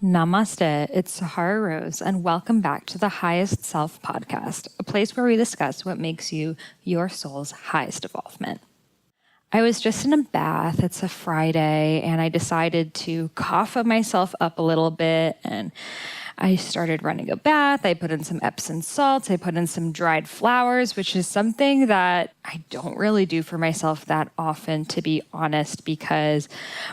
Namaste, it's Sahara Rose, and welcome back to the Highest Self podcast, a place where we discuss what makes you your soul's highest evolvement. I was just in a bath, it's a Friday, and I decided to cough myself up a little bit, and I started running a bath. I put in some Epsom salts. I put in some dried flowers, which is something that I don't really do for myself that often, to be honest, because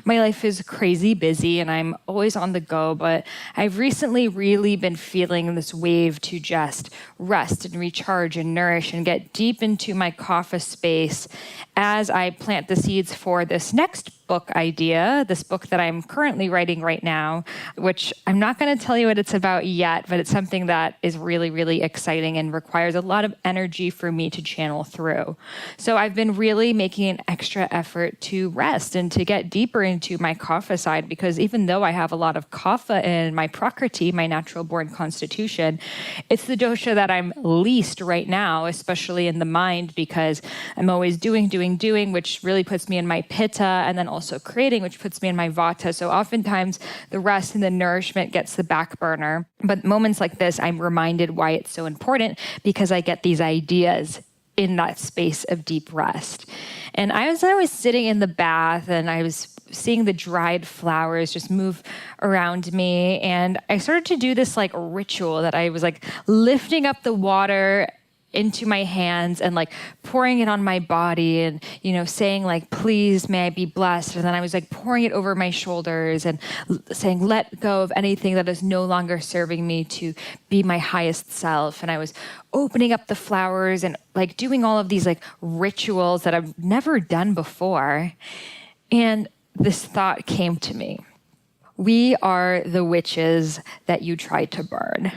my life is crazy busy and I'm always on the go. But I've recently really been feeling this wave to just rest and recharge and nourish and get deep into my kapha space as I plant the seeds for this next book idea, this book that I'm currently writing right now, which I'm not going to tell you what it's about yet, but it's something that is really, really exciting and requires a lot of energy for me to channel through. So I've been really making an extra effort to rest and to get deeper into my kapha side, because even though I have a lot of kapha in my prakriti, my natural born constitution, it's the dosha that I'm least right now, especially in the mind, because I'm always doing, which really puts me in my pitta, and then also creating, which puts me in my vata. So oftentimes the rest and the nourishment gets the back burner. But moments like this, I'm reminded why it's so important, because I get these ideas in that space of deep rest. And I was sitting in the bath and I was seeing the dried flowers just move around me. And I started to do this like ritual that I was like lifting up the water into my hands and like pouring it on my body and, saying like, please, may I be blessed. And then I was like pouring it over my shoulders and saying, let go of anything that is no longer serving me to be my highest self. And I was opening up the flowers and like doing all of these like rituals that I've never done before. And this thought came to me. We are the witches that you tried to burn.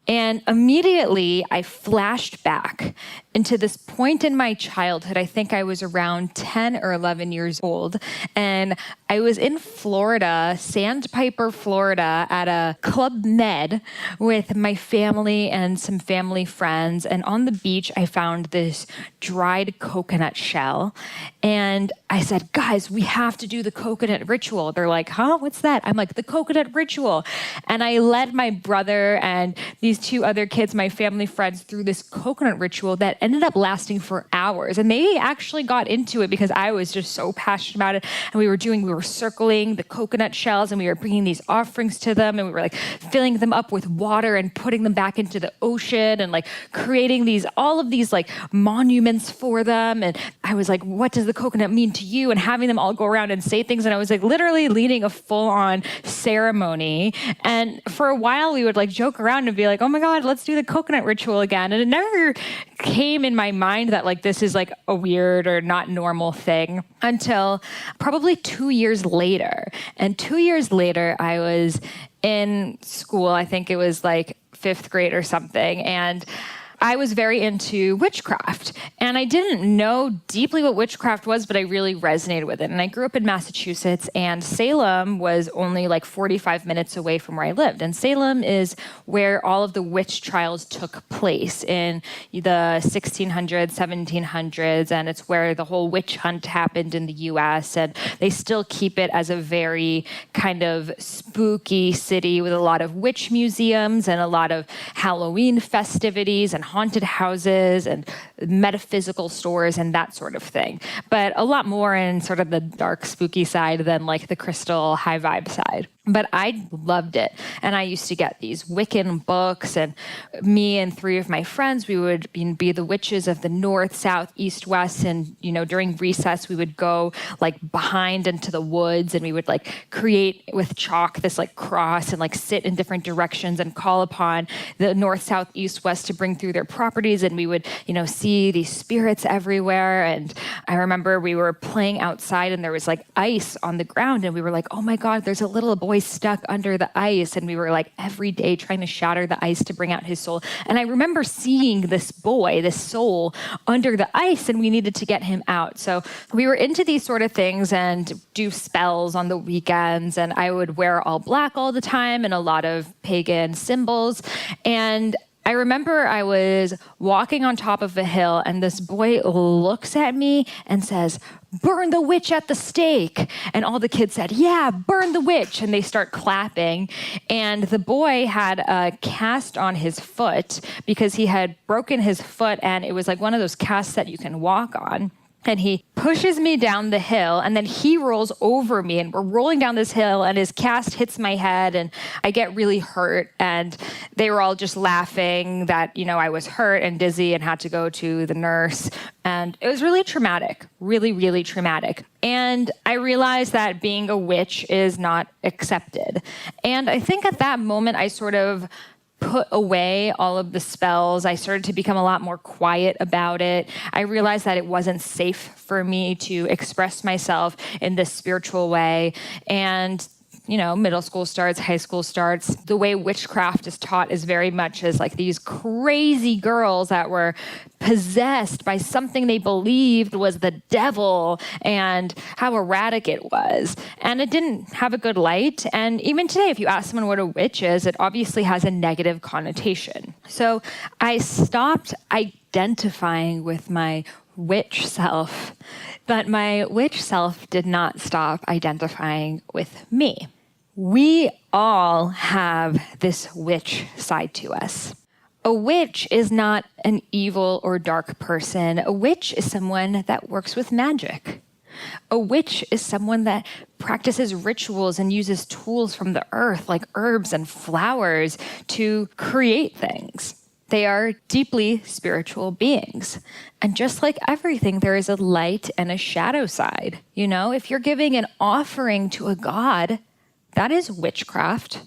And immediately I flashed back into this point in my childhood. I think I was around 10 or 11 years old. And I was in Florida, Sandpiper, Florida, at a Club Med with my family and some family friends. And on the beach, I found this dried coconut shell. And I said, guys, we have to do the coconut ritual. They're like, huh, what's that? I'm like, the coconut ritual. And I led my brother and these two other kids, my family friends, through this coconut ritual that ended up lasting for hours. And they actually got into it because I was just so passionate about it. And we were circling the coconut shells and we were bringing these offerings to them. And we were like filling them up with water and putting them back into the ocean and like creating all of these like monuments for them. And I was like, what does the coconut mean to you? And having them all go around and say things. And I was like literally leading a full on ceremony. And for a while we would like joke around and be like, oh my God, let's do the coconut ritual again. And it never came in my mind that like this is like a weird or not normal thing until probably 2 years later. And 2 years later, I was in school. I think it was like 5th grade or something. And I was very into witchcraft, and I didn't know deeply what witchcraft was, but I really resonated with it. And I grew up in Massachusetts, and Salem was only like 45 minutes away from where I lived. And Salem is where all of the witch trials took place in the 1600s, 1700s, and it's where the whole witch hunt happened in the US. And they still keep it as a very kind of spooky city with a lot of witch museums and a lot of Halloween festivities and haunted houses and metaphysical stores and that sort of thing. But a lot more in sort of the dark, spooky side than like the crystal high vibe side. But I loved it. And I used to get these Wiccan books, and me and 3 of my friends, we would be the witches of the north, south, east, west. And, during recess, we would go like behind into the woods, and we would like create with chalk this like cross and like sit in different directions and call upon the north, south, east, west to bring through their properties. And we would, see these spirits everywhere. And I remember we were playing outside and there was like ice on the ground. And we were like, oh my God, there's a little boy stuck under the ice. And we were like every day trying to shatter the ice to bring out his soul. And I remember seeing this boy, this soul under the ice, and we needed to get him out. So we were into these sort of things and do spells on the weekends. And I would wear all black all the time and a lot of pagan symbols. And I I remember I was walking on top of a hill and this boy looks at me and says, "Burn the witch at the stake." And all the kids said, "Yeah, burn the witch." And they start clapping. And the boy had a cast on his foot because he had broken his foot, and it was like one of those casts that you can walk on. And he pushes me down the hill, and then he rolls over me, and we're rolling down this hill, and his cast hits my head, and I get really hurt. And they were all just laughing that, I was hurt and dizzy and had to go to the nurse. And it was really traumatic, really, really traumatic. And I realized that being a witch is not accepted. And I think at that moment, I sort of put away all of the spells. I started to become a lot more quiet about it. I realized that it wasn't safe for me to express myself in this spiritual way. And middle school starts, high school starts. The way witchcraft is taught is very much as like these crazy girls that were possessed by something they believed was the devil, and how erratic it was. And it didn't have a good light. And even today, if you ask someone what a witch is, it obviously has a negative connotation. So I stopped identifying with my witch self, but my witch self did not stop identifying with me. We all have this witch side to us. A witch is not an evil or dark person. A witch is someone that works with magic. A witch is someone that practices rituals and uses tools from the earth, like herbs and flowers, to create things. They are deeply spiritual beings. And just like everything, there is a light and a shadow side. If you're giving an offering to a god, that is witchcraft.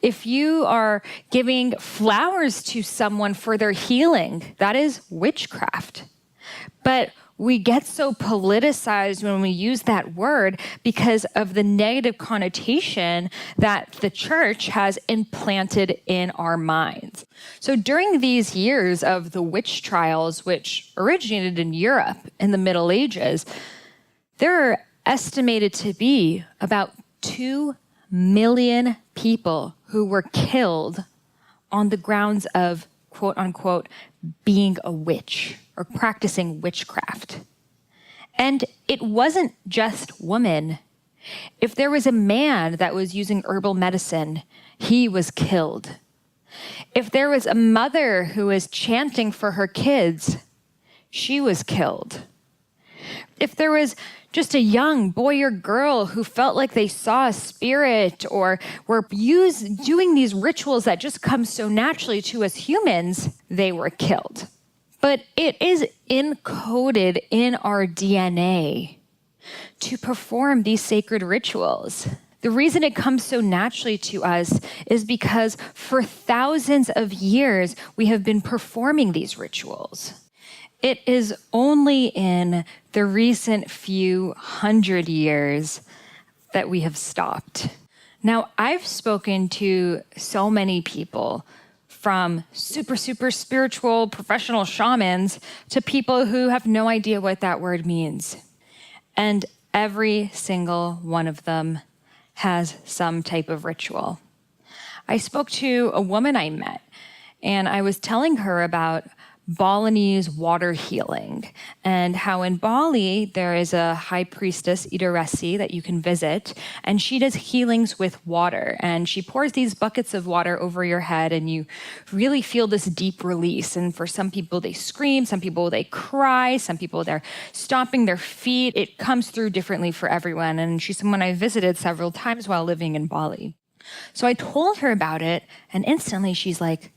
If you are giving flowers to someone for their healing, that is witchcraft. But we get so politicized when we use that word because of the negative connotation that the church has implanted in our minds. So during these years of the witch trials, which originated in Europe in the Middle Ages, there are estimated to be about 2 million people who were killed on the grounds of, quote unquote, being a witch or practicing witchcraft. And it wasn't just women. If there was a man that was using herbal medicine, he was killed. If there was a mother who was chanting for her kids, she was killed. If there was just a young boy or girl who felt like they saw a spirit or were doing these rituals that just come so naturally to us humans, they were killed. But it is encoded in our DNA to perform these sacred rituals. The reason it comes so naturally to us is because for thousands of years, we have been performing these rituals. It is only in the recent few hundred years that we have stopped. Now, I've spoken to so many people, from super, super spiritual professional shamans to people who have no idea what that word means. And every single one of them has some type of ritual. I spoke to a woman I met, and I was telling her about Balinese water healing and how in Bali there is a high priestess, Idaresi, that you can visit, and she does healings with water, and she pours these buckets of water over your head and you really feel this deep release. And for some people they scream, some people they cry, some people they're stomping their feet. It comes through differently for everyone, and she's someone I visited several times while living in Bali. So I told her about it, and instantly she's like,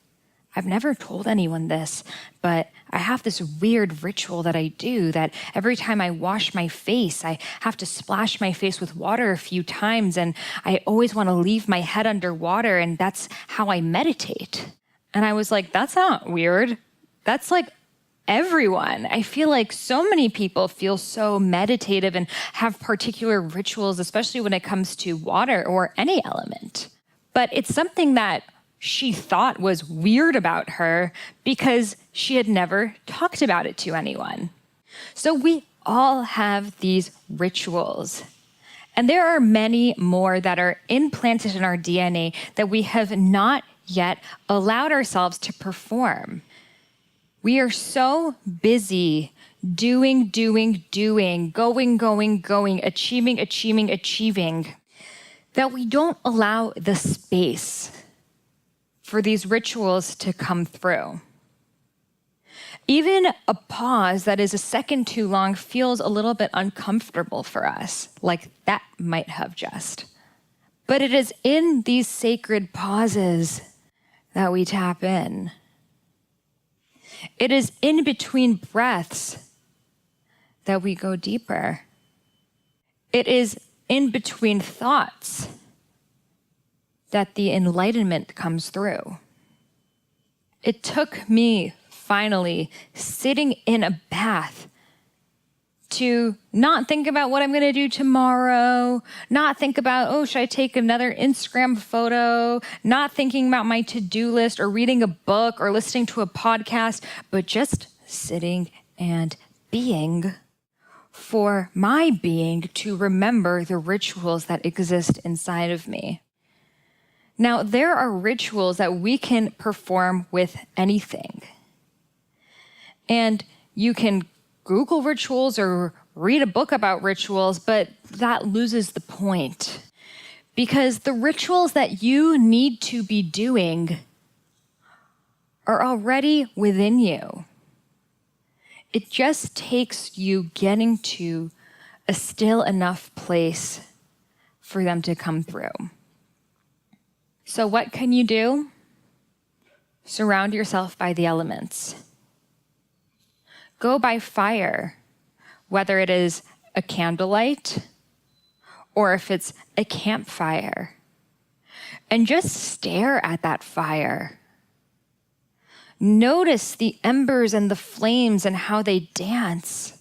I've never told anyone this, but I have this weird ritual that I do that every time I wash my face, I have to splash my face with water a few times, and I always want to leave my head underwater, and that's how I meditate. And I was like, that's not weird. That's like everyone. I feel like so many people feel so meditative and have particular rituals, especially when it comes to water or any element. But it's something that she thought was weird about her because she had never talked about it to anyone. So we all have these rituals. And there are many more that are implanted in our DNA that we have not yet allowed ourselves to perform. We are so busy doing, going, achieving, that we don't allow the space for these rituals to come through. Even a pause that is a second too long feels a little bit uncomfortable for us, like that might have just. But it is in these sacred pauses that we tap in. It is in between breaths that we go deeper. It is in between thoughts that the enlightenment comes through. It took me finally sitting in a bath to not think about what I'm going to do tomorrow, not think about, oh, should I take another Instagram photo, not thinking about my to-do list or reading a book or listening to a podcast, but just sitting and being, for my being to remember the rituals that exist inside of me. Now, there are rituals that we can perform with anything. And you can Google rituals or read a book about rituals, but that loses the point. Because the rituals that you need to be doing are already within you. It just takes you getting to a still enough place for them to come through. So what can you do? Surround yourself by the elements. Go by fire, whether it is a candlelight or if it's a campfire, and just stare at that fire. Notice the embers and the flames and how they dance.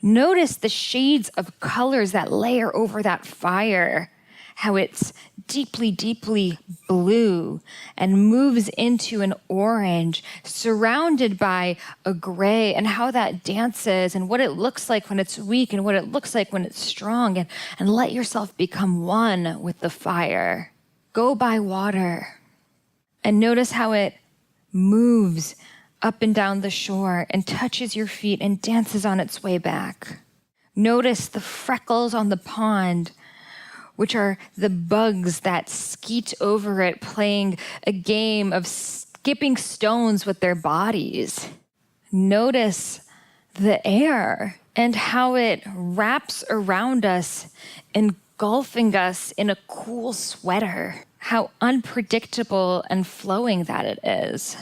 Notice the shades of colors that layer over that fire, how it's deeply, deeply blue and moves into an orange, surrounded by a gray, and how that dances and what it looks like when it's weak and what it looks like when it's strong, and let yourself become one with the fire. Go by water and notice how it moves up and down the shore and touches your feet and dances on its way back. Notice the freckles on the pond, which are the bugs that skeet over it, playing a game of skipping stones with their bodies. Notice the air and how it wraps around us, engulfing us in a cool sweater. How unpredictable and flowing that it is.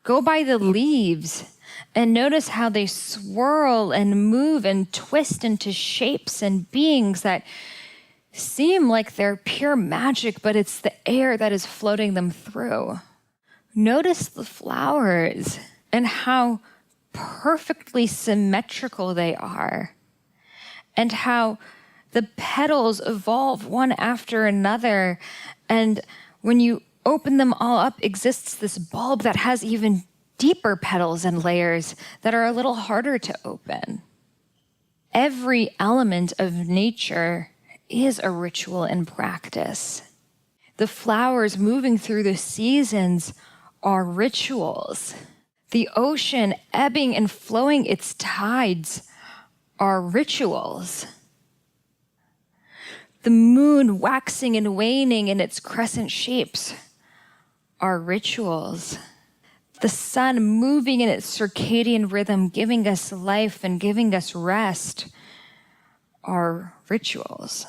Go by the leaves and notice how they swirl and move and twist into shapes and beings that seem like they're pure magic, but it's the air that is floating them through. Notice the flowers and how perfectly symmetrical they are, and how the petals evolve one after another, and when you open them all up, exists this bulb that has even deeper petals and layers that are a little harder to open. Every element of nature is a ritual in practice. The flowers moving through the seasons are rituals. The ocean ebbing and flowing its tides are rituals. The moon waxing and waning in its crescent shapes are rituals. The sun moving in its circadian rhythm, giving us life and giving us rest, are rituals.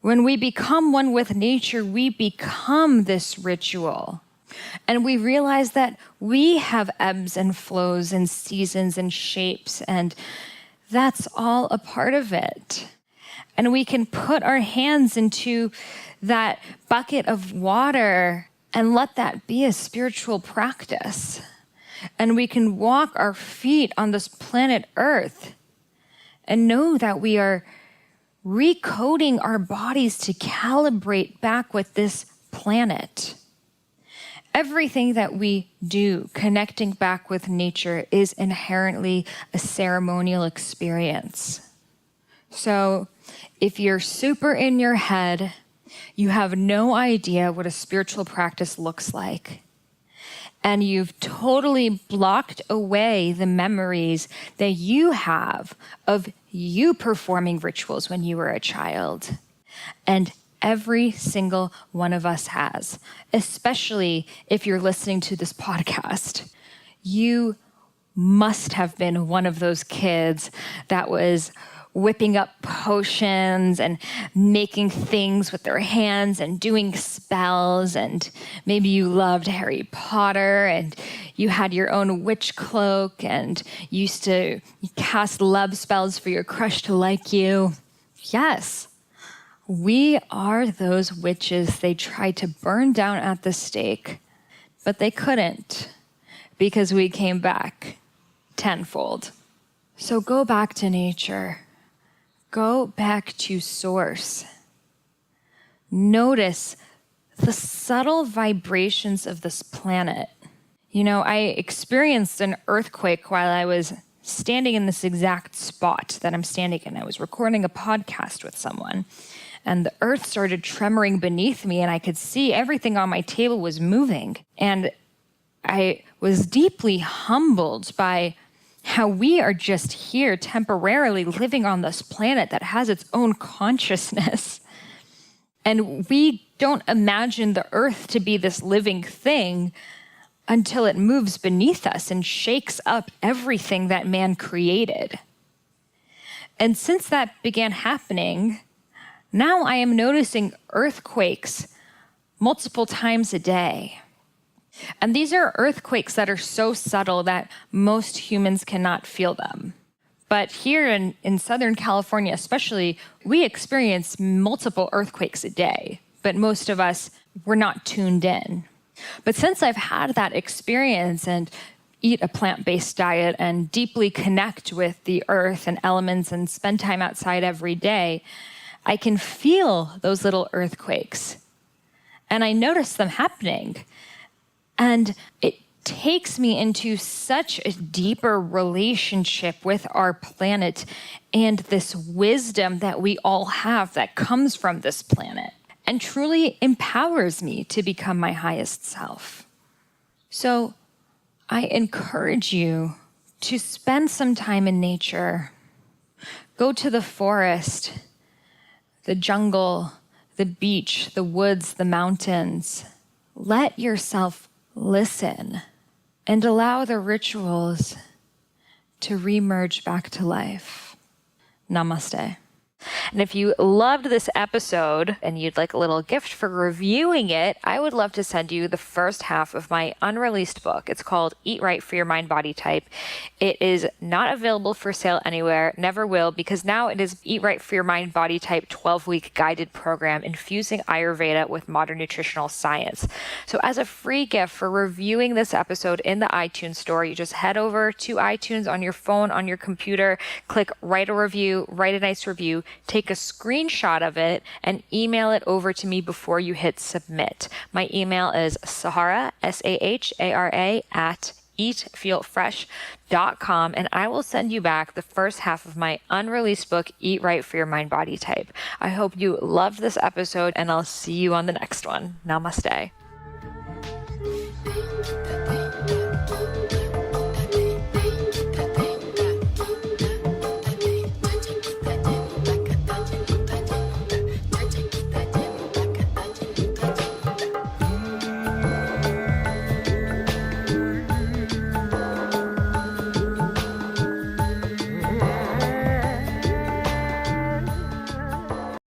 When we become one with nature, we become this ritual. And we realize that we have ebbs and flows and seasons and shapes, and that's all a part of it. And we can put our hands into that bucket of water and let that be a spiritual practice. And we can walk our feet on this planet Earth and know that we are recoding our bodies to calibrate back with this planet. Everything that we do, connecting back with nature, is inherently a ceremonial experience. So if you're super in your head You have no idea what a spiritual practice looks like. And you've totally blocked away the memories that you have of you performing rituals when you were a child. And every single one of us has, especially if you're listening to this podcast. You must have been one of those kids that was whipping up potions and making things with their hands and doing spells. And maybe you loved Harry Potter and you had your own witch cloak and used to cast love spells for your crush to like you. Yes, we are those witches they tried to burn down at the stake, but they couldn't because we came back tenfold. So go back to nature. Go back to source. Notice the subtle vibrations of this planet. I experienced an earthquake while I was standing in this exact spot that I'm standing in. I was recording a podcast with someone, and the earth started tremoring beneath me, and I could see everything on my table was moving. And I was deeply humbled by how we are just here temporarily living on this planet that has its own consciousness. And we don't imagine the earth to be this living thing until it moves beneath us and shakes up everything that man created. And since that began happening, now I am noticing earthquakes multiple times a day. And these are earthquakes that are so subtle that most humans cannot feel them. But here in Southern California especially, we experience multiple earthquakes a day, but most of us were not tuned in. But since I've had that experience and eat a plant-based diet and deeply connect with the earth and elements and spend time outside every day, I can feel those little earthquakes. And I notice them happening. And it takes me into such a deeper relationship with our planet and this wisdom that we all have that comes from this planet and truly empowers me to become my highest self. So I encourage you to spend some time in nature. Go to the forest, the jungle, the beach, the woods, the mountains. Let yourself listen and allow the rituals to reemerge back to life. Namaste. And if you loved this episode and you'd like a little gift for reviewing it, I would love to send you the first half of my unreleased book. It's called Eat Right for Your Mind Body Type. It is not available for sale anywhere, never will, because now it is Eat Right for Your Mind Body Type 12-week guided program infusing Ayurveda with modern nutritional science. So as a free gift for reviewing this episode in the iTunes store, you just head over to iTunes on your phone, on your computer, click write a review, write a nice review, take a screenshot of it and email it over to me before you hit submit. My email is Sahara, Sahara, at eatfeelfresh.com, and I will send you back the first half of my unreleased book, Eat Right for Your Mind Body Type. I hope you loved this episode, and I'll see you on the next one. Namaste.